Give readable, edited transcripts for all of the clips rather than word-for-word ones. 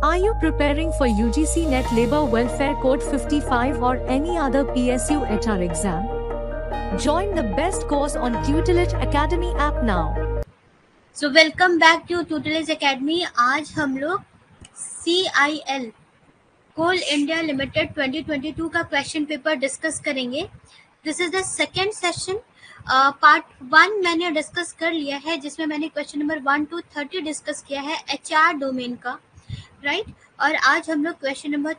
Are you preparing for UGC Net Labor Welfare Code 55 or any other PSU HR exam? Join the best course on Tutelage Academy app now. So welcome back to Tutelage Academy. आज हम लोग CIL कोल India limited 2022 का question paper discuss करेंगे. This is the second session. Part 1 मैंने discuss कर लिया है, जिसमें मैंने क्वेश्चन नंबर 1 to 30 डिस्कस किया है HR डोमेन का, राइट. और आज हम लोग क्वेश्चन नंबर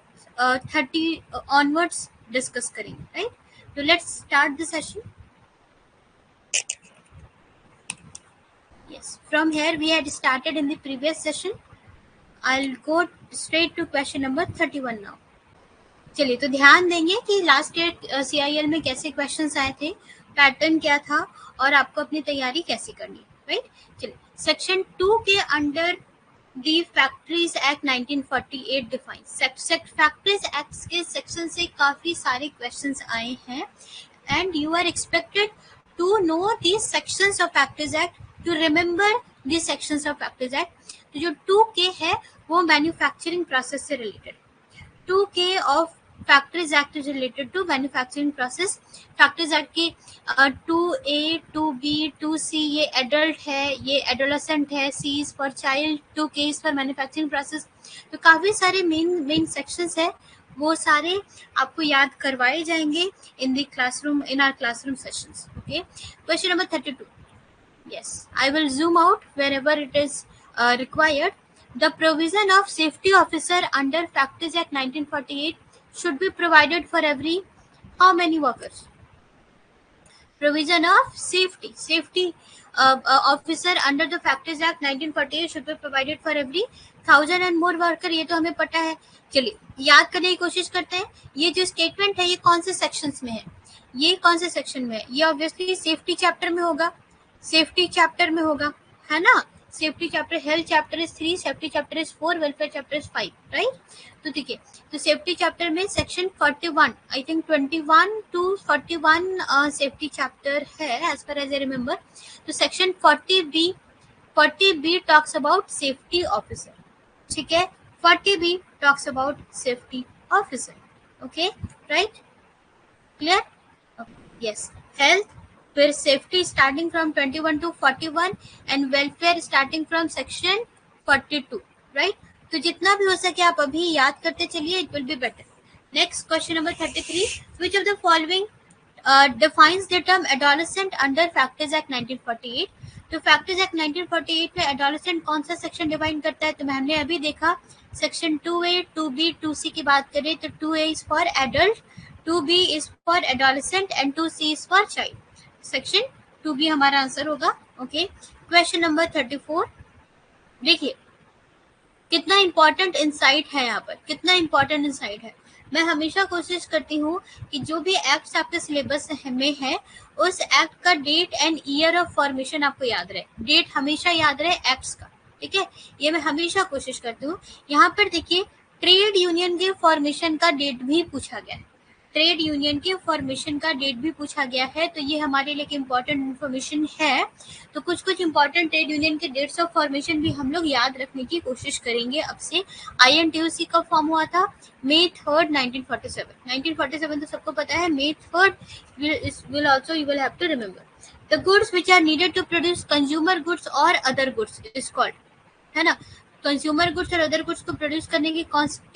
30 ऑनवर्ड्स डिस्कस करेंगे, राइट. तो let's start the session. Yes, from here we had started in the previous session. I'll go straight to question number 31 now. चलिए, तो ध्यान देंगे कि लास्ट ईयर CIL में कैसे क्वेश्चंस आए थे, पैटर्न क्या था और आपको अपनी तैयारी कैसे करनी, राइट. चलिए, सेक्शन 2 के under the factories act 1948 defines. Factories act के सेक्शन से काफी सारे क्वेश्चंस आए हैं and you are expected to know the sections of factories act, to remember the sections of factories act. तो जो 2K है वो मैन्युफैक्चरिंग प्रोसेस से related. 2K of factories act is related to manufacturing process. Factories act की 2A, 2B, 2C ये adult है, ये adolescent है, C is for child, 2K is for manufacturing process. तो काफी सारे मेन सेक्शंस है, वो सारे आपको याद करवाए जाएंगे in the classroom, in our classroom sessions. Okay, question number 32. Yes, I will zoom out wherever it is required. The provision of safety officer under Factories Act 1948 should be provided for every how many workers? Provision of safety officer under the Factories Act 1948 should be provided for every 1000 and more worker. ये तो हमें पता है. चलिए, याद करने की कोशिश करते हैं. ये जो स्टेटमेंट है ये कौन से सेक्शंस में है, ये कौन से सेक्शन में है? ये ऑब्वियसली सेफ्टी चैप्टर में होगा, सेफ्टी चैप्टर में होगा, है ना. Safety chapter, health chapter is 3, safety chapter is 4, welfare chapter is 5, right. तो ठीक है, तो सेफ्टी चैप्टर में section 41, I think 21 to 41 safety chapter है as per as I remember. तो section 40B talks about safety officer, ठीक है. 40B talks about safety officer. Okay, right, clear. Yes, health, फिर safety starting from 21 to 41 and welfare starting from section 42, right. तो जितना भी हो सके आप अभी याद करते चलिए, it will be better. Next question number 33. Which of the following defines the term adolescent under factories act 1948. तो फैक्ट्रीज एक्ट 1948 में एडोलेसेंट कौन सा सेक्शन डिफाइन करता है? तो हमने अभी देखा सेक्शन 2A, 2B, 2C की बात करें तो 2A is for adult, 2B is for adolescent and 2C is for child. Section 2B हमारा आंसर होगा. Okay, question number 34. देखिए कितना इंपॉर्टेंट इंसाइट है यहाँ पर, कितना इंपॉर्टेंट इंसाइट है. मैं हमेशा कोशिश करती हूँ कि जो भी एक्ट्स आपके सिलेबस में है उस एक्ट का date and year of formation आपको याद रहे. डेट हमेशा याद रहे एक्ट्स का, ठीक है. ये मैं हमेशा कोशिश करती हूँ. यहाँ पर देखिए ट्रेड यूनियन के फॉर्मेशन का डेट भी पूछा गया है, ट्रेड यूनियन के फॉर्मेशन का डेट भी पूछा गया है. तो ये हमारे लिए इम्पोर्टेंट इन्फॉर्मेशन है. तो कुछ इंपॉर्टेंट ट्रेड यूनियन के डेट्स ऑफ फॉर्मेशन भी हम लोग याद रखने की कोशिश करेंगे अब से. INTUC कब फॉर्म हुआ था? May 3rd 1947. 1947 तो सबको पता है. May 3rd will also you will have to remember. The goods which are needed to produce consumer goods or other goods is called, है ना. कंज्यूमर गुड्स और अदर गुड्स को प्रोड्यूस करने के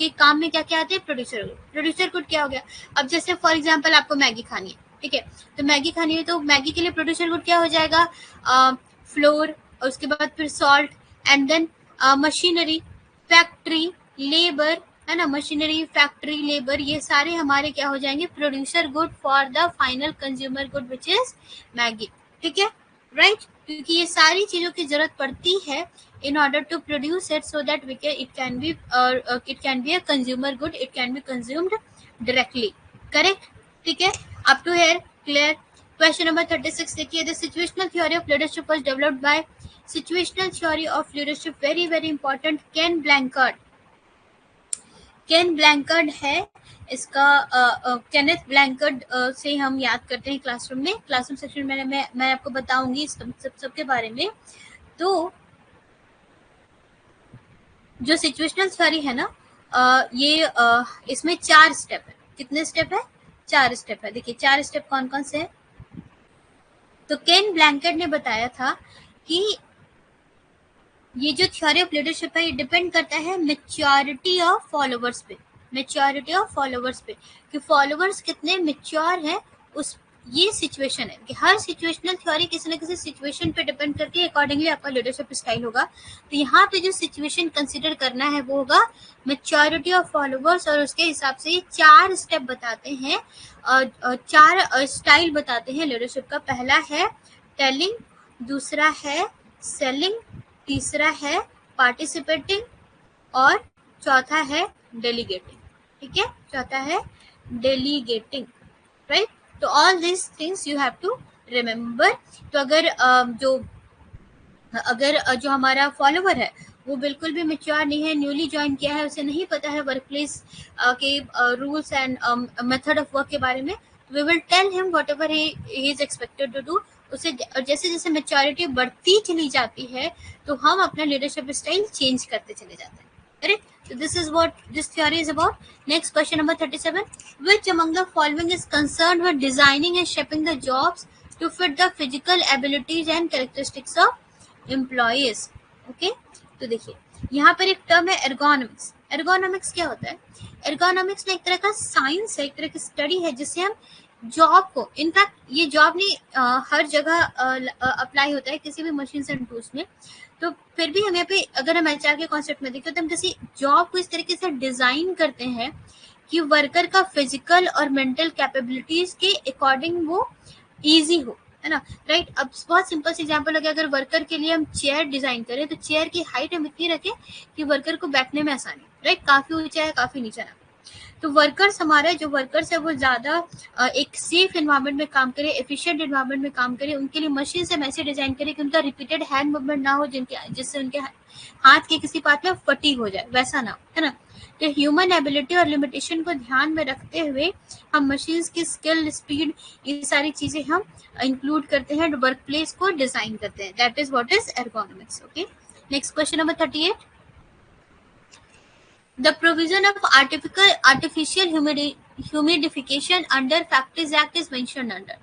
काम में क्या क्या आते हैं? Producer good. प्रोड्यूसर गुड क्या हो गया? अब जैसे फॉर एग्जांपल आपको मैगी खानी है, ठीक है. तो मैगी खानी है तो मैगी के लिए प्रोड्यूसर गुड क्या हो जाएगा? फ्लोर, और उसके बाद फिर salt and then machinery, factory, labour, है ना. मशीनरी, फैक्ट्री, लेबर, ये सारे हमारे क्या हो जाएंगे? Producer good for the final consumer good which is Maggi, ठीक है, राइट. क्योंकि ये सारी चीजों की जरूरत पड़ती है in order to produce it so that it can be a consumer good, it can be consumed directly, correct, ठीक है. up to here clear. question number 36. देखिए the situational theory of leadership was developed by situational theory of leadership, very very important, Ken Blanchard है इसका. Kenneth ब्लैंकर्ड से हम याद करते हैं क्लासरूम में, क्लासरूम सेक्शन में मैं आपको बताऊंगी सबके बारे में. तो जो सिचुएशनल थ्योरी है ना, ये इसमें 4 स्टेप है। कितने स्टेप है? 4 स्टेप है। देखिए 4 स्टेप कौन कौन से है। तो केन ब्लैंकेट ने बताया था कि ये जो थ्योरी ऑफ लीडरशिप है ये डिपेंड करता है मैच्योरिटी ऑफ फॉलोवर्स पे, मैच्योरिटी ऑफ फॉलोवर्स पे, कि फॉलोवर्स कितने मैच्योर हैं उस, ये सिचुएशन है कि हर सिचुएशनल थ्योरी किसी न किसी सिचुएशन पे डिपेंड करती है, अकॉर्डिंगली आपका लीडरशिप स्टाइल होगा। तो यहाँ पे जो सिचुएशन कंसीडर करना है वो होगा मैच्योरिटी ऑफ फॉलोवर्स, और उसके हिसाब से ये 4 स्टेप बताते हैं, 4 स्टाइल बताते हैं लीडरशिप का। पहला है टेलिंग, दूसरा है सेलिंग, तीसरा है पार्टिसिपेटिंग, और चौथा है डेलीगेटिंग। ठीक है, चौथा है डेलीगेटिंग, राइट। तो all this things you have to remember. तो अगर जो हमारा फॉलोवर है वो बिल्कुल भी मैच्योर नहीं है, न्यूली ज्वाइन किया है, उसे नहीं पता है वर्क प्लेस के rules and method of work के बारे में, we will tell him whatever he is expected to do. उसे जैसे जैसे मैच्योरिटी बढ़ती चली जाती है तो हम अपना लीडरशिप स्टाइल चेंज करते चले जाते हैं, correct. So this is what this theory is about. Next question number 37. Which among the following is concerned with designing and shaping the jobs to fit the physical abilities and characteristics of employees? Okay. तो देखिए यहाँ पर एक term है ergonomics. Ergonomics क्या होता है? Ergonomics में एक तरह का साइंस है, एक तरह की स्टडी है जिससे हम जॉब को, इनफैक्ट ये जॉब नहीं हर जगह अप्लाई होता है किसी भी मशीन एंड टूल्स में, तो फिर भी हम यहाँ पे अगर हम एचआर के कॉन्सेप्ट में देखें तो हम किसी जॉब को इस तरीके से डिजाइन करते हैं कि वर्कर का फिजिकल और मेंटल कैपेबिलिटीज के अकॉर्डिंग वो इजी हो, है ना, राइट। अब बहुत सिंपल सी एग्जांपल है, अगर वर्कर के लिए हम चेयर डिजाइन करें तो चेयर की हाइट हम इतनी रखें कि वर्कर को बैठने में आसानी, राइट, काफी ऊंचा है काफी नीचा ना। तो वर्कर्स हमारे जो वर्कर्स है वो ज्यादा एक सेफ एनवायरनमेंट में काम करे, एफिशिएंट एनवायरनमेंट में काम करे, उनके लिए मशीन से ऐसे डिजाइन करे कि उनका रिपीटेड हैंड मूवमेंट ना हो जिससे उनके हाथ के किसी पार्ट में फटीग हो जाए, वैसा ना हो, है ना। तो ह्यूमन एबिलिटी और लिमिटेशन को ध्यान में रखते हुए हम मशीन्स की स्किल, स्पीड, ये सारी चीजें हम इंक्लूड करते हैं, वर्क प्लेस को डिजाइन करते हैं। That is what is ergonomics. Okay, next question number 38. The provision of artificial humidification under Factories Act is mentioned under,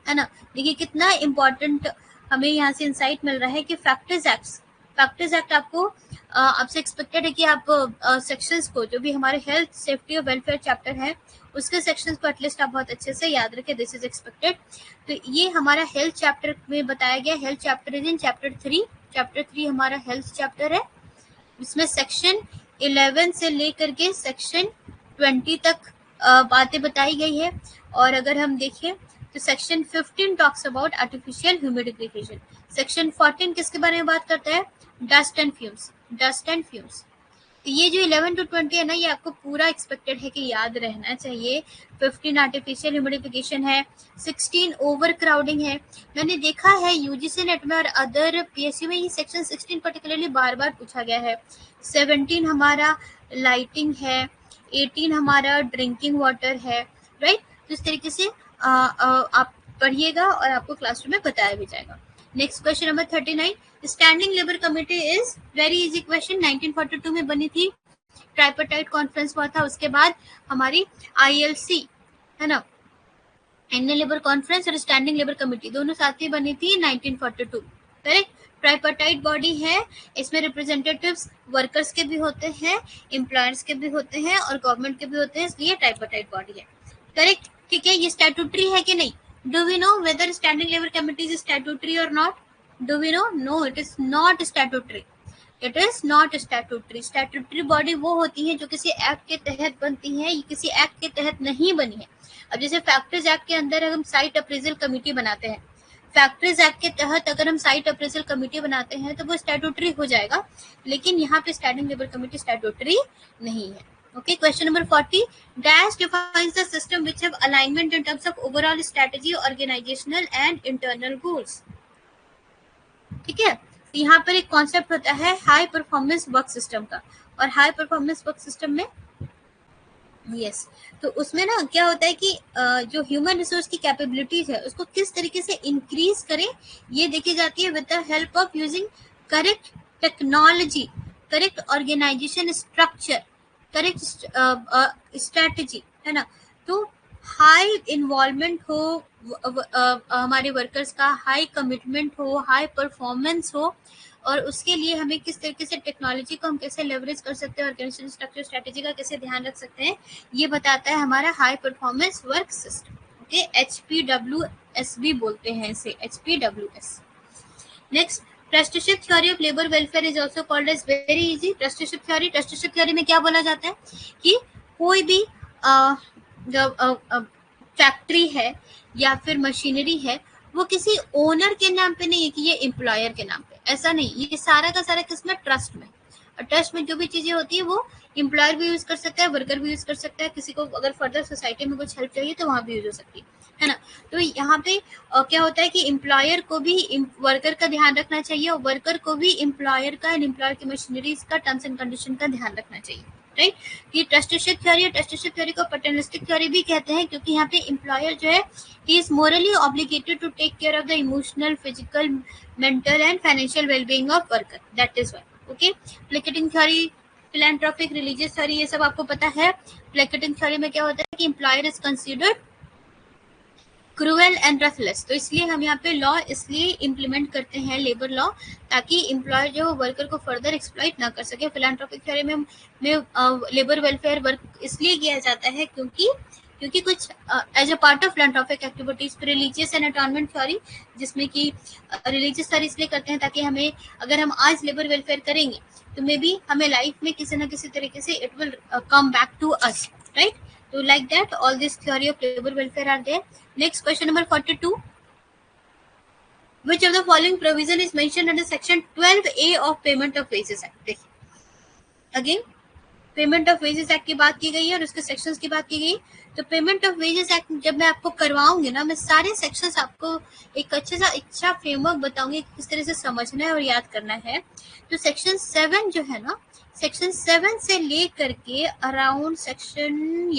है ना। देखिए कितना इम्पोर्टेंट हमें यहाँ से इंसाइट मिल रहा है कि फैक्टरीज एक्ट आपसे एक्सपेक्टेड है कि आप सेक्शंस को, जो भी हमारे हेल्थ, सेफ्टी और वेलफेयर चैप्टर है उसके सेक्शंस को एटलीस्ट आप बहुत अच्छे से याद रखें, दिस इज एक्सपेक्टेड। तो ये हमारा हेल्थ चैप्टर में बताया गया, health chapter is in chapter 3। Chapter 3 हमारा हेल्थ चैप्टर है, इसमें सेक्शन 11 से लेकर के सेक्शन 20 तक बातें बताई गई है। और अगर हम देखें तो section 15 talks about artificial humidification, section 14 किसके बारे में बात करता है? Dust and fumes. तो ये जो 11 to 20 है ना, ये आपको पूरा एक्सपेक्टेड है कि याद रहना चाहिए। 15 आर्टिफिशियल ह्यूमिडिफिकेशन है, 16 ओवर क्राउडिंग है। मैंने देखा है यूजीसी नेट में और अदर पीएसयू में ये सेक्शन 16 पर्टिकुलरली बार बार पूछा गया है। 17 हमारा लाइटिंग है, 18 हमारा ड्रिंकिंग वाटर है, राइट। तो इस तरीके से आप पढ़िएगा और आपको क्लासरूम में बताया भी जाएगा। Next question number 39. Standing labour committee is very easy question, 1942 में बनी थी, ट्राइपार्टाइट कॉन्फ्रेंस हुआ था, उसके बाद हमारी ILC, है ना, एनुअल लेबर कॉन्फ्रेंस और स्टैंडिंग लेबर कमेटी दोनों साथ ही बनी थी 1942, करेक्ट। ट्राइपार्टाइट बॉडी है, इसमें रिप्रेजेंटेटिव्स वर्कर्स के भी होते हैं, एम्प्लॉयर्स के भी होते हैं और गवर्नमेंट के भी होते हैं, इसलिए ट्राइपार्टाइट बॉडी है, करेक्ट। ठीक है, ये स्टैट्यूटरी है कि नहीं? Do we know whether standing labor committee is statutory or not? Do we know? No, it is not statutory. It is not statutory. Statutory body वो होती है जो किसी एक्ट के तहत बनती है, ये किसी एक्ट के तहत नहीं बनी है। अब जैसे फैक्ट्रीज एक्ट के अंदर हम साइट अप्रेजल कमेटी बनाते हैं, फैक्ट्रीज एक्ट के तहत अगर हम साइट अप्रेजल कमेटी बनाते हैं तो वो स्टैट्यूटरी हो जाएगा, लेकिन यहाँ पे स्टैंडिंग लेबर कमेटी स्टैट्यूटरी नहीं है। Okay, question number 40. Dash defines the system which have alignment in terms of overall strategy, organizational and internal goals. ठीक है, तो यहाँ पर एक कॉन्सेप्ट होता है हाई परफॉर्मेंस वर्क सिस्टम का, और हाई परफॉर्मेंस वर्क सिस्टम में यस तो उसमें ना क्या होता है कि जो ह्यूमन रिसोर्स की कैपेबिलिटीज है उसको किस तरीके से इंक्रीज करें, ये देखी जाती है with the help of using correct technology correct organisation structure, correct strategy, है ना। तो हाई इन्वॉल्वमेंट हो हमारे वर्कर्स का, हाई कमिटमेंट हो, हाई परफॉर्मेंस हो, और उसके लिए हमें किस तरीके से टेक्नोलॉजी को हम कैसे लेवरेज कर सकते हैं, ऑर्गेनाइजेशन स्ट्रक्चर स्ट्रेटेजी का कैसे ध्यान रख सकते हैं, ये बताता है हमारा high performance work system. Okay, HPWS भी बोलते हैं इसे, HPWS। Next, trusteeship theory of labour welfare is also called as very easy. Trusteeship theory में क्या बोला जाता है कि कोई भी फैक्ट्री है या फिर मशीनरी है, वो किसी ओनर के नाम पे नहीं है कि ये एम्प्लॉयर के नाम पे, ऐसा नहीं, ये सारा का सारा किसमें, ट्रस्ट में। और ट्रस्ट में जो भी चीजें होती है वो एम्प्लॉयर भी यूज कर सकता है, वर्कर भी यूज कर सकता है, किसी को अगर फर्दर सोसाइटी में कुछ हेल्प चाहिए तो वहां भी यूज हो सकती है ना। तो यहाँ पे क्या होता है कि एम्प्लॉयर को भी वर्कर का ध्यान रखना चाहिए, और वर्कर को भी एम्प्लॉयर का एंड एम्प्लॉयर की मशीनरीज का टर्म्स एंड कंडीशन का ध्यान रखना चाहिए, राइट। ये ट्रस्टीशिप थ्योरी को पैटर्निस्टिक थ्योरी भी कहते हैं, क्योंकि यहाँ पे एम्प्लॉयर जो है he is morally obligated to take care of the emotional, physical, mental and financial wellbeing of worker, that is why. Okay, placating theory, philanthropic, religious theory, ये सब आपको पता है। प्लेकेटिंग थ्योरी में क्या होता है कि employer is considered cruel and ruthless, तो इसलिए हम यहाँ पे लॉ इसलिए इम्प्लीमेंट करते हैं, लेबर लॉ, ताकि एम्प्लॉयर जो वर्कर को फर्दर एक्सप्लॉइट ना कर सके। फिलैंथ्रोपिक थ्योरी में लेबर वेलफेयर वर्क इसलिए किया जाता है क्योंकि कुछ as a part of philanthropic activities. Religious and atonement theory, जिसमें कि रिलीजियस थ्योरी इसलिए करते हैं ताकि हमें, अगर हम आज लेबर वेलफेयर करेंगे तो मे बी हमें लाइफ में किसी ना किसी तरीके से it will come back to us, right. So like that, all this theory of labor welfare are there. Next, question number 42. Which of the following provision is mentioned under section 12A of Payment of Wages Act? देखिए, again, payment of wages act की बात की गई है और उसके sections की बात की गई। तो पेमेंट ऑफ वेजेस एक्ट जब मैं आपको करवाऊंगी ना, मैं सारे सेक्शंस आपको एक अच्छा फ्रेमवर्क बताऊंगी किस तरह से समझना है और याद करना है। तो सेक्शन 7 जो है ना, सेक्शन 7 से ले करके अराउंड सेक्शन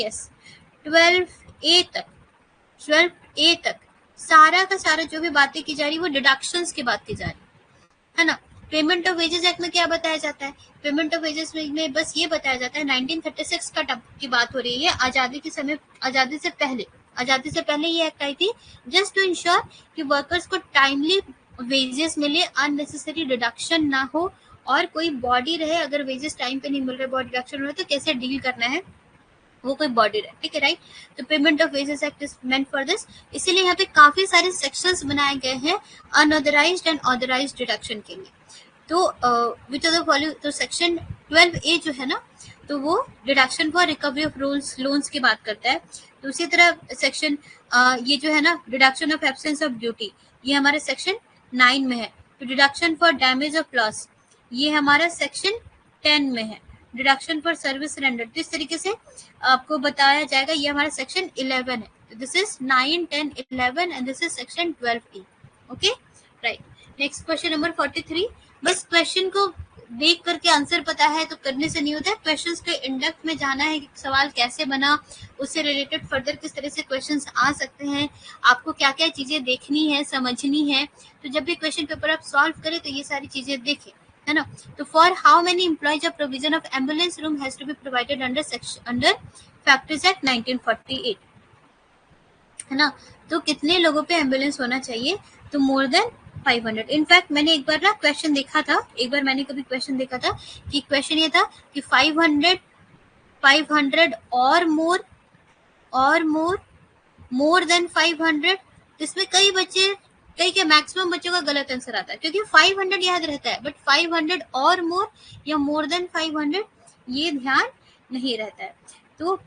12A तक सारा का सारा जो भी बातें की जा रही है वो डिडक्शंस की बात की जा रही है ना। पेमेंट ऑफ वेजेस एक्ट में क्या बताया जाता है, पेमेंट ऑफ वेजेस में बस ये बताया जाता है 1936 की बात हो रही है, आजादी से पहले ये एक्ट आई थी, जस्ट टू इंश्योर कि वर्कर्स को टाइमली वेजेस मिले, अननेसेसरी डिडक्शन ना हो, और कोई बॉडी रहे, अगर वेजेस टाइम पे नहीं मिल रहे, बॉडी डिडक्शन हो रहा है तो कैसे डील करना है, वो कोई बॉडी रहे, ठीक है, राइट। तो payment of wages act is meant for this, इसीलिए यहाँ पे काफी सारे सेक्शंस बनाए गए हैं अनऑथराइज्ड एंड ऑथराइज्ड डिडक्शन के लिए। तो विच ऑफ द फॉलोइंग, तो सेक्शन 12A जो है ना, तो वो deduction for recovery of loans की बात करता है। तो उसी तरह सेक्शन ये जो है ना, deduction of absence of duty, ये हमारे सेक्शन 9 में है। तो deduction for damage of loss, ये हमारा सेक्शन 10 में है। डिडक्शन फॉर सर्विस रेंडर, तो इस तरीके से आपको बताया जाएगा, ये हमारा सेक्शन 11 है। तो this is 9, 10, 11 and this is section 12E। Okay, right. Next question number 43। बस क्वेश्चन को देख करके आंसर पता है तो करने से नहीं होता है, क्वेश्चंस के इंडेप्थ में जाना है कि सवाल कैसे बना, उससे रिलेटेड फर्दर किस तरह से क्वेश्चंस आ सकते हैं, आपको क्या क्या चीजें देखनी है, समझनी है। तो जब भी क्वेश्चन पेपर आप सॉल्व करें तो ये सारी चीजें देखें, है ना। तो for how many employees of provision of ambulance room has to be provided under factories act 1948, है ना। तो कितने लोगों पे एम्बुलेंस होना चाहिए, तो मोर देन 500। इनफैक्ट मैंने एक बार ना क्वेश्चन देखा था, मैंने कभी क्वेश्चन देखा था कि क्वेश्चन ये था कि 500 और मोर देन 500। इसमें कई के मैक्सिमम बच्चों का गलत आंसर आता है, क्योंकि 500 याद रहता है, बट 500 और मोर या मोर देन 500 ये ध्यान नहीं रहता है। तो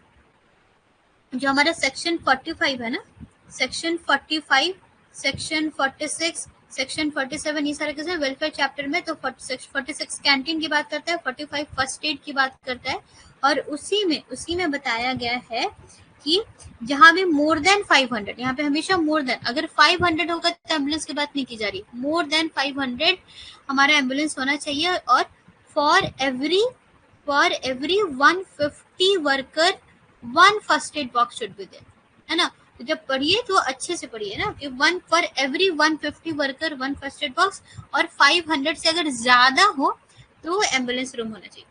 जो हमारा सेक्शन 45 है ना, सेक्शन 45, सेक्शन 46, सेक्शन 47, ये सारे कैसे वेलफेयर चैप्टर में, तो 46 कैंटीन की बात करता है, 45 फर्स्ट एड की बात करता है, और उसी में बताया गया है कि जहां भी मोर देन 500, यहाँ पे हमेशा मोर देन, अगर 500 होगा तो एम्बुलेंस की बात नहीं की जा रही, मोर देन 500 हमारा एम्बुलेंस होना चाहिए, और for every 150 worker 1 first aid box should be there, है ना। तो जब पढ़िए तो अच्छे से पढ़िए ना, कि 1 for every 150 worker 1 first aid box, और 500 से अगर ज्यादा हो तो एम्बुलेंस रूम होना चाहिए,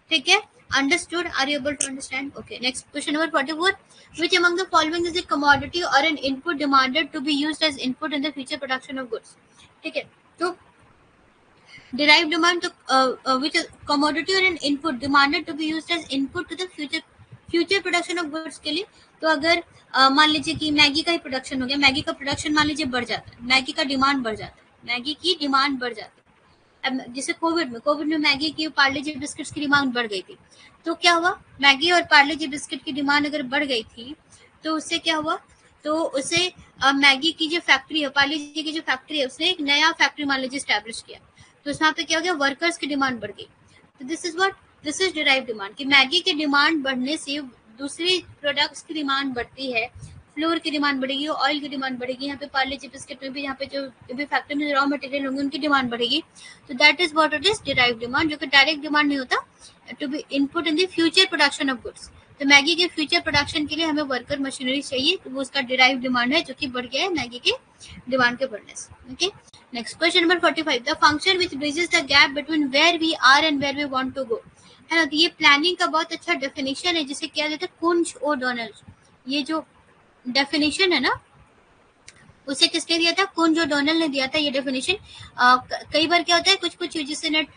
ठीक है। Understood? Are you able to understand? Okay. Next question number 44. Which among the following is a commodity or an input demanded to be used as input in the future production of goods? ठीक है, तो derived demand तो which commodity or an input demanded to be used as input to the future production of goods के लिए, तो अगर मान लीजिए कि मैगी का ही प्रोडक्शन हो गया, मैगी का प्रोडक्शन मान लीजिए बढ़ जाता है, मैगी का डिमांड बढ़ जाता है, मैगी की डिमांड बढ़ जाती है। अब जैसे कोविड में मैगी की पार्ले जी बिस्किट्स की डिमांड बढ़ गई थी, तो क्या हुआ, मैगी और पार्ले जी बिस्किट की डिमांड अगर बढ़ गई थी तो उससे क्या हुआ, तो उसे मैगी की जो फैक्ट्री है, पार्ले जी की जो फैक्ट्री है, उसने एक नया फैक्ट्री मान लीजिए स्टैब्लिश किया, तो उसमें पे क्या हो गया, वर्कर्स की डिमांड बढ़ गई। तो दिस इज डिराइव डिमांड, कि मैगी की डिमांड बढ़ने से दूसरी प्रोडक्ट्स की डिमांड बढ़ती है, फ्लोर की डिमांड बढ़ेगी, ऑयल की डिमांड बढ़ेगी, यहाँ पे पार्ले जी बिस्किट में भी, यहाँ पे जो भी फैक्ट्री में रॉ मटेरियल होंगे उनकी डिमांड बढ़ेगी। तो that is what it is derive demand, जो कि डायरेक्ट डिमांड नहीं होता, to be input in the future production of goods. तो मैगी के फ्यूचर प्रोडक्शन के लिए हमें वर्कर मशीनरी चाहिए, तो वो उसका डिराइव डिमांड है, जो कि बढ़ गया है मैगी के डिमांड के बढ़ने से। Okay, next question number 45. The function which bridges the gap between where we are and where we want to go, है ना। तो ये प्लानिंग का बहुत अच्छा डेफिनेशन है, जिसे क्या कहते हैं, कुंज ओ डोनाल्ड। ये जो डेफिनेशन है ना, उसे किसने दिया था, कुंज डोनल ने दिया था ये डेफिनेशन। कई बार क्या होता है, कुछ यूजीसी नेट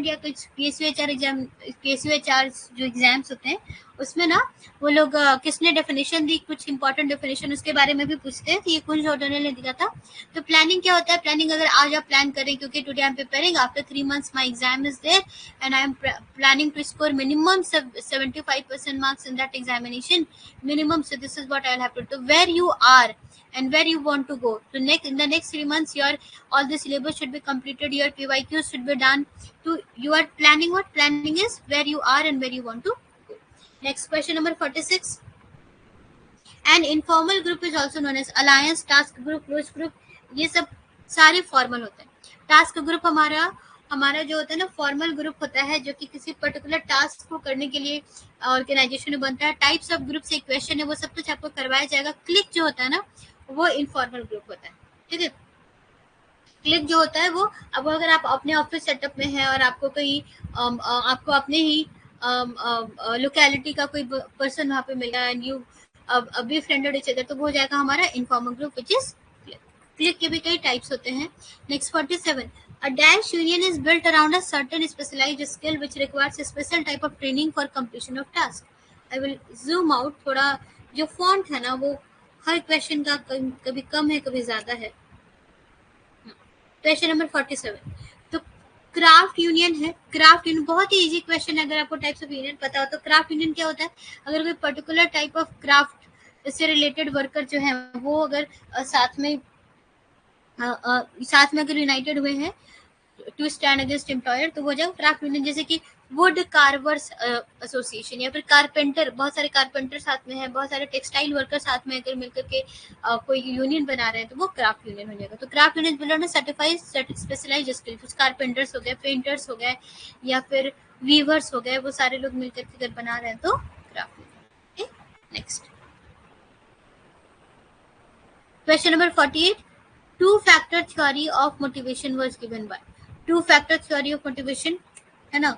या कुछ पीएसयूएचआर जो एग्जाम्स होते हैं उसमें ना वो लोग किसने डेफिनेशन दी, कुछ इंपॉर्टेंट डेफिनेशन उसके बारे में भी पूछते हैं, तो ये कुंज डोनल ने दिया था। तो प्लानिंग क्या होता है, प्लानिंग अगर आज आप प्लान करें, क्योंकि today I am preparing, after 3 months my exam is there and I am planning to score minimum 75% marks in that examination minimum, so this is what I will have to do, where you are and where you want to go. So in the next 3 months, all the syllabus should be completed, your PYQs should be done. So you are planning, what planning is, where you are and where you want to go. Next question number 46. An informal group is also known as alliance, task group, close group. ये सब सारे formal होते हैं। Task group हमारा जो होता है ना, फॉर्मल ग्रुप होता है, जो कि किसी पर्टिकुलर टास्क को करने के लिए ऑर्गेनाइजेशन में बनता है। टाइप्स ऑफ ग्रुप से क्वेश्चन है, वो सब कुछ आपको करवाया जाएगा। क्लिक जो होता है ना, वो इनफॉर्मल ग्रुप होता है, ठीक है। क्लिक जो होता है वो, अब अगर आप अपने ऑफिस सेटअप में हैं और आपको कोई आपको अपने ही लोकेलिटी का कोई पर्सन वहाँ पे मिला and you be friended each other, तो वो हो जाएगा हमारा informal group which is clique. Clique के भी कई टाइप्स होते हैं। Next 47. A dash union is built around a certain specialized skill which requires a special type of training for completion of task. I will zoom out. थोड़ा जो font है ना, वो हर क्वेश्चन का कभी कम है कभी ज्यादा है। Question number 47. तो क्राफ्ट यूनियन है। क्राफ्ट यूनियन बहुत ही इजी क्वेश्चन है, अगर आपको टाइप्स ऑफ यूनियन पता हो तो। क्राफ्ट यूनियन क्या होता है, अगर कोई पर्टिकुलर टाइप ऑफ क्राफ्ट से रिलेटेड वर्कर जो है वो अगर साथ में अगर यूनाइटेड हुए हैं टू स्टैंड अगेंस्ट एम्प्लॉयर, तो वो जाएगा क्राफ्ट यूनियन। जैसे कि वुड कार्वर्स एसोसिएशन, या फिर कारपेंटर, बहुत सारे कारपेंटर साथ में है, बहुत सारे टेक्सटाइल वर्कर साथ में अगर मिलकर के कोई यूनियन बना रहे हैं, तो वो क्राफ्ट यूनियन हो जाएगा। तो craft union belong certified specialised skill, कुछ कारपेंटर्स हो गए, पेंटर्स हो गए, या फिर वीवर्स हो गए, वो सारे लोग मिलकर के अगर बना रहे हैं तो craft union. Next question number 48. To factor theory of motivation was given by. To factor theory of motivation है ना,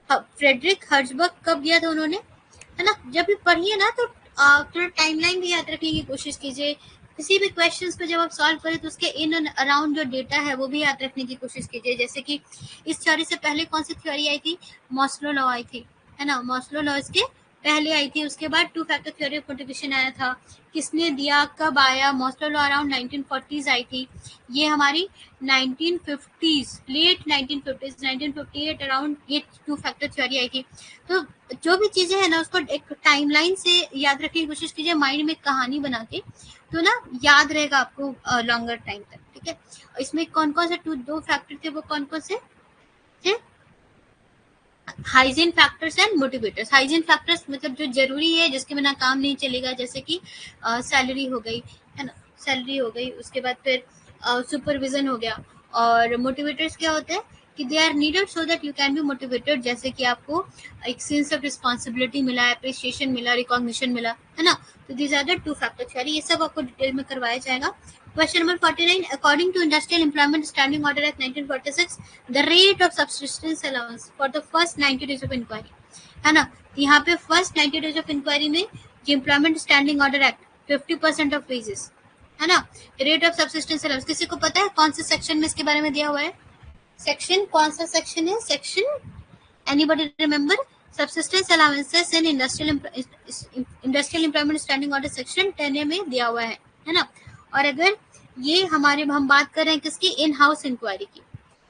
फ्रेडरिक हर्जबर्ग कब दिया था उन्होंने, है ना। जब भी पढ़िए ना तो थोड़ा टाइमलाइन भी याद रखने की कोशिश कीजिए। किसी भी क्वेश्चंस को जब आप सॉल्व करें तो उसके इन एंड अराउंड जो डेटा है वो भी याद रखने की कोशिश कीजिए। जैसे कि इस थ्योरी से पहले कौन सी थ्योरी आई थी, मॉस्लो लॉ आई थी, है ना। मॉस्लो लॉ इसके पहले आई थी। उसके बाद to factor theory of motivation आया था। किसने दिया, कब आया, मॉस्लो लॉ अराउंड 1940s आई थी। ये हमारी 1950s, लेट 1950s, 1958 अराउंड ये टू फैक्टर थ्योरी आई थी। तो जो भी चीजें हैं ना, उसको एक टाइमलाइन से याद रखने की कोशिश कीजिए, माइंड में कहानी बना के, तो ना याद रहेगा आपको लॉन्गर टाइम तक, ठीक है। इसमें कौन कौन से दो फैक्टर थे, वो कौन कौन से थे, hygiene factors and motivators. Hygiene factors मतलब जो जरूरी है, जिसके बिना काम नहीं चलेगा, जैसे कि सैलरी हो गई, है ना, सैलरी हो गई। उसके बाद फिर सुपरविजन हो गया। और मोटिवेटर्स क्या होते हैं कि they are needed so that you can be motivated, जैसे कि आपको एक सेंस ऑफ रिस्पॉन्सिबिलिटी मिला, अप्रिसिएशन मिला, रिकॉग्निशन मिला, है ना। तो these are the two factor theory. ये सब आपको डिटेल में करवाया जाएगा। Question number 49. According to Industrial Employment Standing Order Act 1946, the rate of subsistence allowance for the first 90 days of inquiry, है ना, यहाँ पे फर्स्ट 90 डेज ऑफ इंक्वायरी में जो employment standing order act 50% of wages, है ना, रेट ऑफ सब्सिस्टेंस अलाउंस, किसी को पता है कौन से सेक्शन में इसके बारे में दिया हुआ है? सेक्शन कौन सा सेक्शन है? Section, anybody remember? Subsistence allowances in industrial employment standing order section 10A में दिया हुआ है ना। और अगर ये हम बात कर रहे हैं किसकी? इन हाउस इंक्वायरी की,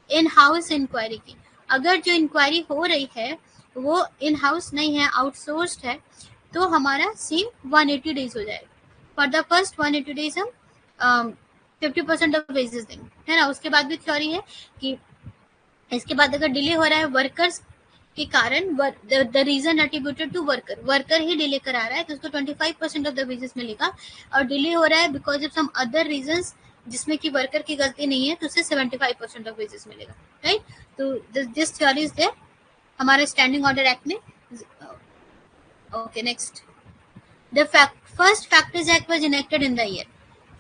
इन हाउस इंक्वायरी की। अगर जो इंक्वायरी हो रही है वो इन हाउस नहीं है, आउटसोर्स्ड है, तो हमारा सेम 180 डेज हो जाएगा। फॉर द फर्स्ट 180 डेज हम 50% ऑफ वेजेस देंगे, है ना। उसके बाद भी थ्योरी है कि इसके बाद अगर डिले हो रहा है वर्कर्स के कारण, the reason attributed to worker, worker ही डिले करा रहा है तो उसको 25% ऑफ द वेजेस मिलेगा, और डिले हो रहा है because of some other reasons जिसमें कि वर्कर की गलती नहीं है तो उससे 75% ऑफ वेजेस मिलेगा, राइट। तो दिस थ्योरी इज देयर हमारे स्टैंडिंग ऑर्डर एक्ट में। Okay, next, the first factors act was enacted in the year,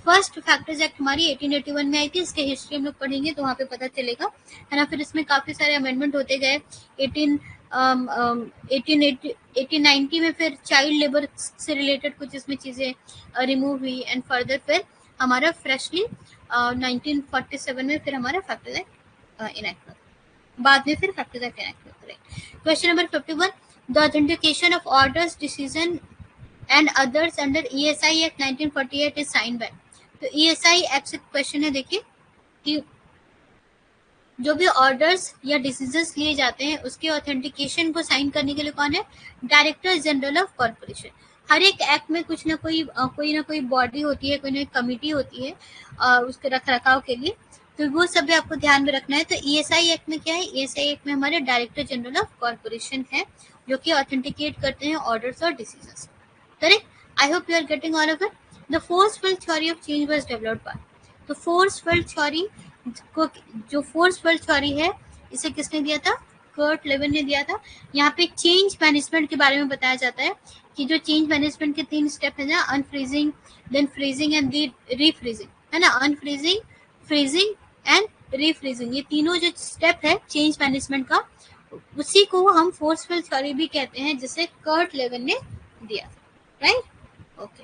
first factors act हमारी 1881 में आई थी। इसके हिस्ट्री हम लोग पढ़ेंगे तो वहाँ पे पता चलेगा, है ना। फिर इसमें काफी सारे अमेंडमेंट होते गए। 1890 में फिर चाइल्ड लेबर से रिलेटेड कुछ इसमें चीजें रिमूव हुई, एंड फर्दर फिर हमारा फ्रेशली 1947 में फिर हमारा फैक्टर्स एक्ट इनेक्ट हुआ, बाद में फिर फैक्टर्स एक्ट इनेक्ट हुआ। Question number 51, the authentication of orders, decision and others under ESI act 1948 is signed by. तो ESI एक्ट से क्वेश्चन है, देखिए कि जो भी ऑर्डर्स या डिसीजंस लिए जाते हैं उसके ऑथेंटिकेशन को साइन करने के लिए कौन है? Director general of corporation. हर एक एक्ट में कुछ ना कोई बॉडी होती है, कोई ना कोई कमिटी होती है उसके रख रखाव के लिए, तो वो सब भी आपको ध्यान में रखना है। तो ESI एक्ट में क्या है? ESI एक्ट में हमारे डायरेक्टर जनरल ऑफ कॉर्पोरेशन है जो कि ऑथेंटिकेट करते हैं ऑर्डर्स और decisions. Correct? I hope you are getting all of it. The forceful theory of change was developed by, तो फोर्सफुल थ्योरी को, जो फोर्सफुल थ्योरी है इसे किसने दिया था? कर्ट लेविन ने दिया था। यहाँ पे चेंज मैनेजमेंट के बारे में बताया जाता है कि जो चेंज मैनेजमेंट के 3 स्टेप है ना, अनफ्रीजिंग, देन फ्रीजिंग एंड रीफ्रीजिंग, है ना। अनफ्रीजिंग, फ्रीजिंग एंड रीफ्रीजिंग, ये तीनों जो स्टेप है चेंज मैनेजमेंट का, उसी को हम फोर्सफुल थ्योरी भी कहते हैं, जिसे कर्ट लेविन ने दिया था, राइट। ओके,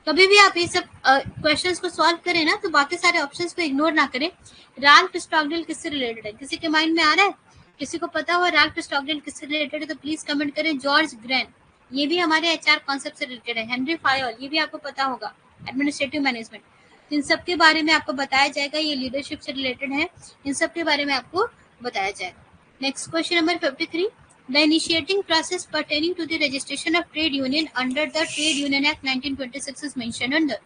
कभी भी आप ये सब क्वेश्चंस को सॉल्व करें ना तो बाकी सारे ऑप्शंस को इग्नोर ना करें। राल्फ स्टॉकडेल किससे रिलेटेड है? किसी के माइंड में आ रहा है? किसी को पता हो राल्फ स्टॉकडेल किससे रिलेटेड है तो प्लीज कमेंट करें। जॉर्ज ग्रेन, ये भी हमारे HR कॉन्सेप्ट से रिलेटेड है। हेनरी फायोल, ये भी आपको पता होगा, एडमिनिस्ट्रेटिव मैनेजमेंट। इन सब के बारे में आपको बताया जाएगा, ये लीडरशिप से रिलेटेड है, इन सब के बारे में आपको बताया जाएगा। Next question number 53, the initiating process pertaining to the registration of trade union under the Trade Union Act 1926 is mentioned under।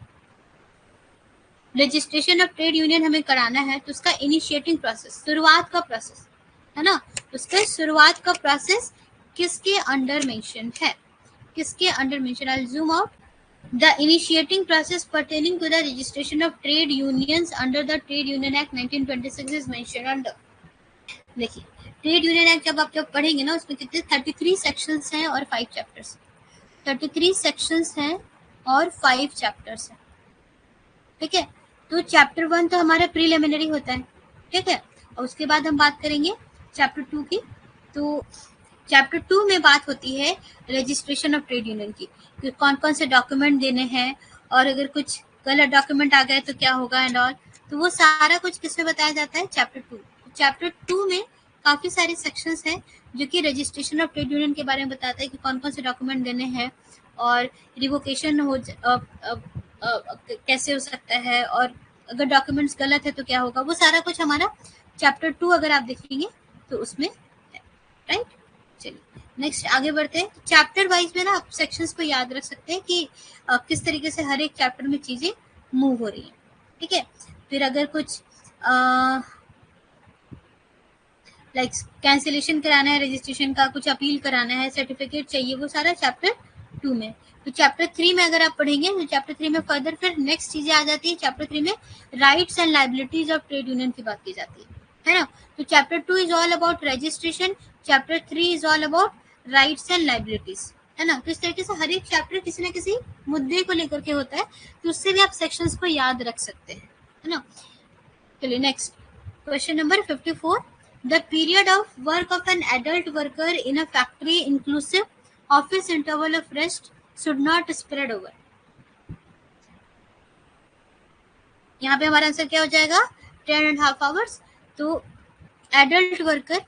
Registration of trade union हमें कराना है तो उसका इनिशिएटिंग प्रोसेस, शुरुआत का प्रोसेस, है ना, उसका शुरुआत का प्रोसेस किसके अंडर मेंशन है? किसके under mention? I will zoom out. The initiating process pertaining to the registration of trade unions under the Trade Union Act 1926 is mentioned under। देखिए, ट्रेड यूनियन एक्ट जब पढ़ेंगे ना उसमें कितने 33 सेक्शंस हैं और 5 चैप्टर्स, 33 सेक्शंस हैं और 5 चैप्टर्स हैं, ठीक है। तो चैप्टर 1 तो हमारा प्रीलिमिनरी होता है, ठीक है, और उसके बाद हम बात करेंगे चैप्टर 2 की। तो चैप्टर 2 में बात होती है रजिस्ट्रेशन ऑफ ट्रेड यूनियन की, कि कौन कौन से डॉक्यूमेंट देने हैं और अगर कुछ गलत डॉक्यूमेंट आ गए तो क्या होगा एंड ऑल। तो वो सारा कुछ किसमें बताया जाता है? चैप्टर 2। चैप्टर 2 में काफी सारे सेक्शंस हैं जो कि रजिस्ट्रेशन ऑफ ट्रेड यूनियन के बारे में बताता है कि कौन कौन से डॉक्यूमेंट देने हैं और रिवोकेशन कैसे हो सकता है, और अगर डॉक्यूमेंट्स गलत है तो क्या होगा। वो सारा कुछ हमारा चैप्टर 2 अगर आप देखेंगे तो उसमें है, राइट। चलिए नेक्स्ट आगे बढ़ते हैं। चैप्टर वाइज में ना आप सेक्शंस को याद रख सकते हैं कि किस तरीके से हर एक चैप्टर में चीजें मूव हो रही हैं, ठीक है। फिर अगर कुछ लाइक कैंसिलेशन कराना है रजिस्ट्रेशन का, कुछ अपील कराना है, सर्टिफिकेट चाहिए, वो सारा चैप्टर 2 में। तो चैप्टर 3 में अगर आप पढ़ेंगे तो चैप्टर 3 में फर्दर फिर नेक्स्ट चीजें आ जाती है। चैप्टर 3 में rights and liabilities of trade union की बात की जाती है ना। तो chapter 2 is all about registration, chapter 3 is all about rights and liabilities, है ना। तो इस तरीके से हर एक चैप्टर किसी न किसी मुद्दे को लेकर के होता है, तो उससे भी आप सेक्शंस को याद रख सकते हैं, है ना। चलिए next question number 54, the period of work of an adult worker in a factory inclusive office interval of rest should not spread over. यहाँ पे हमारा आंसर क्या हो जाएगा, 10.5 आवर्स। तो एडल्ट वर्कर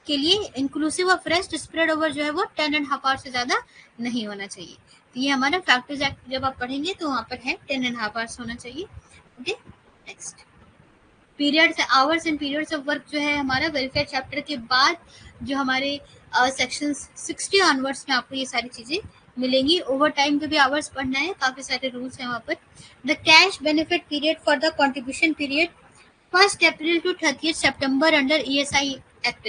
के लिए inclusive of rest spread over जो है वो 10.5 आवर्स से ज्यादा नहीं होना चाहिए। तो ये हमारा फैक्टर्स एक्ट जब आप पढ़ेंगे तो वहां पर है 10.5 आवर्स होना चाहिए। Okay next, periods hours and periods of work जो है हमारा वेलफेयर चैप्टर के बाद जो हमारे सेक्शन 60 ऑनवर्ड्स में आपको ये सारी चीजें मिलेंगी। ओवर टाइम के भी आवर्स पढ़ना है, काफी सारे रूल्स हैं वहाँ पर। The cash benefit period for the contribution period 1 April to 30 September under ESI act.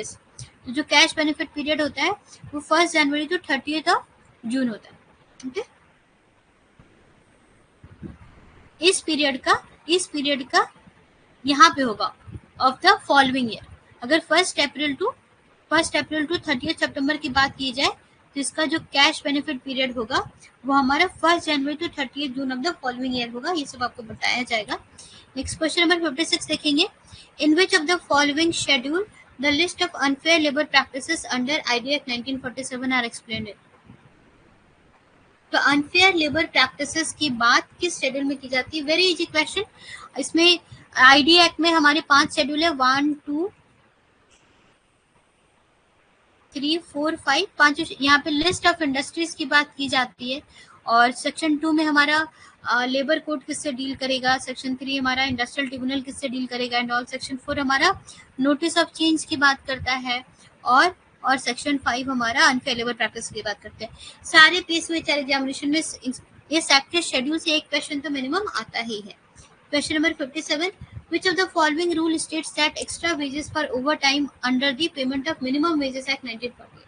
तो जो कैश बेनिफिट पीरियड होता है वो 1 जनवरी टू 30 जून होता है। ओके, इस पीरियड का यहाँ पे होगा ऑफ द फॉलोइंग ईयर। अगर 1 अप्रैल टू 30 सितंबर की बात की जाए तो इसका जो कैश बेनिफिट पीरियड होगा वो हमारा 1 जनवरी to 30 June of the following year होगा। ये सब आपको बताया जाएगा। नेक्स्ट क्वेश्चन नंबर 56 देखेंगे, in which of the following schedule the list of unfair labor practices under IDA Act 1947 are explained। तो अनफेयर लेबर प्रैक्टिसेस की बात किस शेड्यूल में की जाती है? Very easy question. इसमें आईडीए एक्ट में हमारे 5 शेड्यूल है, 1 2 3 4 5, 5 यहाँ पे लिस्ट ऑफ इंडस्ट्रीज की बात की जाती है। और सेक्शन 2 में हमारा लेबर कोड किससे डील करेगा, सेक्शन 3 हमारा इंडस्ट्रियल ट्रिब्यूनल किससे डील करेगा एंड ऑल, सेक्शन 4 हमारा नोटिस ऑफ चेंज की बात करता है, और सेक्शन 5 हमारा अनफेयर लेबर प्रैक्टिस की बात करते हैं। सारे PSU एग्जामिनेशन में इस एक्ट के शेड्यूल से एक क्वेश्चन तो मिनिमम आता ही है। Question number 57, which of the following rule states that extra wages for overtime under the payment of minimum wages act 1948।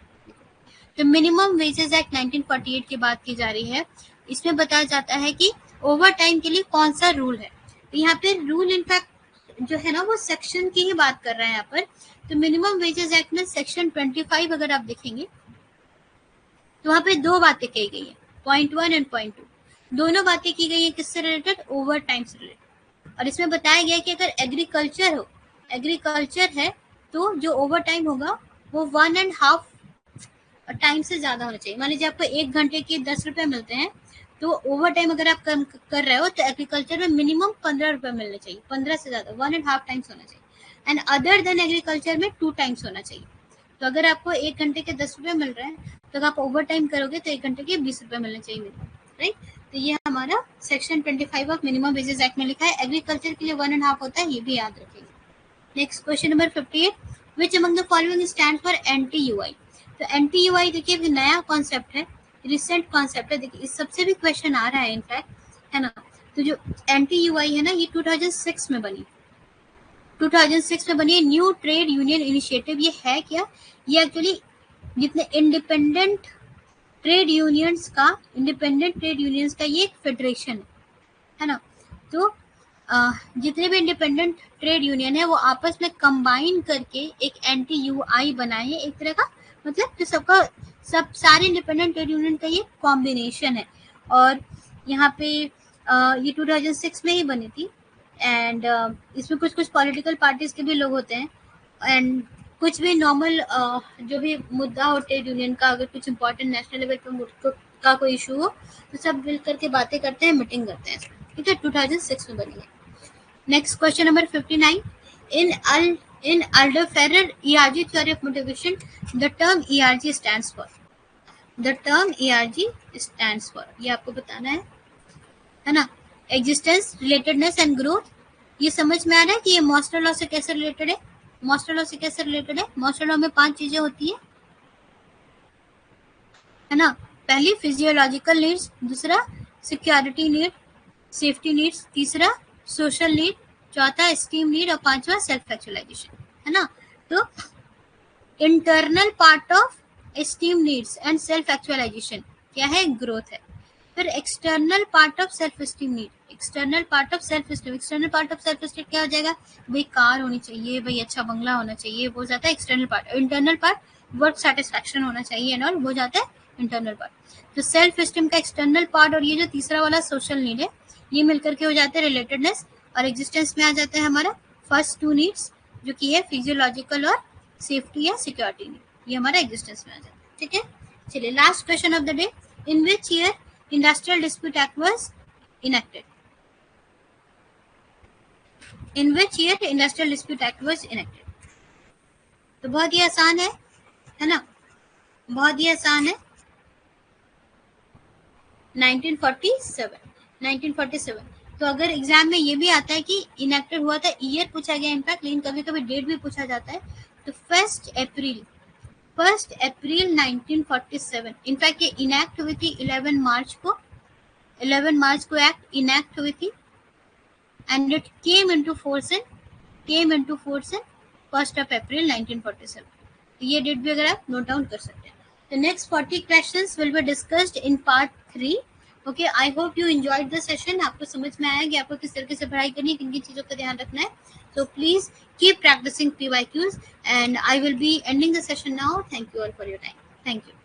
तो मिनिमम वेजेस एक्ट 1948 की बात की जा रही है। इसमें बताया जाता है कि ओवर टाइम के लिए कौन सा रूल है। तो यहाँ पे रूल इनफैक्ट जो है ना वो सेक्शन की ही बात कर रहे हैं यहाँ पर। तो मिनिमम वेजेस एक्ट में सेक्शन 25 अगर आप देखेंगे तो वहाँ पे 2 बातें कही गई है, पॉइंट 1 एंड पॉइंट 2। दोनों बातें की गई है किससे रिलेटेड, ओवर टाइम से रिलेटेड। और इसमें बताया गया है कि अगर एग्रीकल्चर है तो जो ओवर टाइम होगा वो 1.5 टाइम से ज्यादा होना चाहिए। मान लीजिए आपको 1 घंटे के 10 रुपए मिलते हैं, तो ओवर टाइम अगर आप कम कर रहे हो तो एग्रीकल्चर में मिनिमम 15 रुपए मिलने चाहिए, 15 से ज्यादा 1.5 टाइम्स होना चाहिए। एंड अदर देन एग्रीकल्चर में 2 टाइम्स होना चाहिए। तो अगर आपको 1 घंटे के 10 रुपए मिल रहे हैं तो अगर आप ओवर टाइम करोगे तो 1 घंटे के 20 रुपए मिलने चाहिए, राइट। तो ये हमारा section 25 of minimum wages act में लिखा है। एग्रीकल्चर के लिए 1.5 होता है, ये भी याद रखिएगा। Next question number 58, which among the following stand for NTUI। तो NTUI देखिए नया कॉन्सेप्ट है, रिसेंट कॉन्सेप्ट है। देखिए इस सबसे भी क्वेश्चन आ रहा है इनफैक्ट, है ना। तो जो NTUI है ना ये 2006 में बनी, 2006 में बनी न्यू ट्रेड यूनियन इनिशिएटिव। ये है क्या, ये एक्चुअली जितने इंडिपेंडेंट ट्रेड यूनियंस का ये एक फेडरेशन है ना। तो जितने भी इंडिपेंडेंट ट्रेड यूनियन है वो आपस में कंबाइन करके एक NTUI बनाए हैं, एक तरह का मतलब कि सारे इंडिपेंडेंट ट्रेड यूनियन का ये कॉम्बिनेशन है। और यहाँ पे ये 2006 में ही बनी थी। एंड इसमें कुछ पॉलिटिकल पार्टीज के भी लोग होते हैं एंड कुछ भी नॉर्मल जो भी मुद्दा हो ट्रेड यूनियन का, अगर कुछ इंपॉर्टेंट नेशनल लेवल पे का कोई इशू हो तो सब मिल करके बातें करते हैं, मीटिंग करते हैं, ठीक है। 2006 में बनी है। Next question number 59, in Alderferrer ERG theory of motivation, the term ERG stands for। The term ERG stands for, ये आपको बताना है ना। Existence, relatedness and growth. ये समझ में आ रहा है कि ये मॉस्टर लॉ से कैसे रिलेटेड है। मॉस्टर लॉ में 5 चीजें होती है ना। पहली फिजियोलॉजिकल नीड्स, दूसरा सिक्योरिटी नीड, सेफ्टी नीड्स, तीसरा सोशल नीड, चौथा स्टीम नीड और 5वां सेल्फ एक्चुअलाइजेशन, है ना। तो internal part of esteem needs and self actualisation क्या है, ग्रोथ है। फिर external part of self esteem need, external part of self esteem क्या हो जाएगा, भाई कार होनी चाहिए, भाई अच्छा बंगला होना चाहिए, वो जाता है external part. Internal part work satisfaction होना चाहिए और वो जाता है इंटरनल पार्ट। तो सेल्फ एस्टीम का एक्सटर्नल पार्ट और ये जो तीसरा वाला सोशल नीड है, ये मिलकर के हो जाते हैं रिलेटेडनेस, और एग्जिस्टेंस में आ जाता है हमारा फर्स्ट टू नीड्स जो कि है फिजियोलॉजिकल और सेफ्टी या सिक्योरिटी नीड, ये हमारा एग्जिस्टेंस में आ जाता है। ठीक है, चलिए last question of the day, in which year industrial dispute act was enacted? In which year industrial dispute act was enacted? तो बहुत ही आसान है ना, बहुत ही आसान है, 1947। 1947। तो अगर एग्जाम में ये भी आता है कि इनेक्टेड हुआ था, ईयर पूछा गया इनफैक्ट, लेकिन कभी कभी डेट भी पूछा जाता है, तो 1 अप्रैल 1947। इनफैक्ट ये इनेक्ट हुई थी 11 मार्च को, 11 मार्च को एक्ट इनेक्ट हुई थी, and it came into force in 1 अप्रैल 1947। ये डेट भी अगर आप नोट डाउन कर सकते हैं। The next 40 questions will be discussed in part 3. Okay, I hope you enjoyed the session. आपको समझ में आया कि आपको किस तरीके से पढ़ाई करनी है, किन किन चीज़ों का ध्यान रखना है. So please keep practicing PYQs, and I will be ending the session now. Thank you all for your time. Thank you.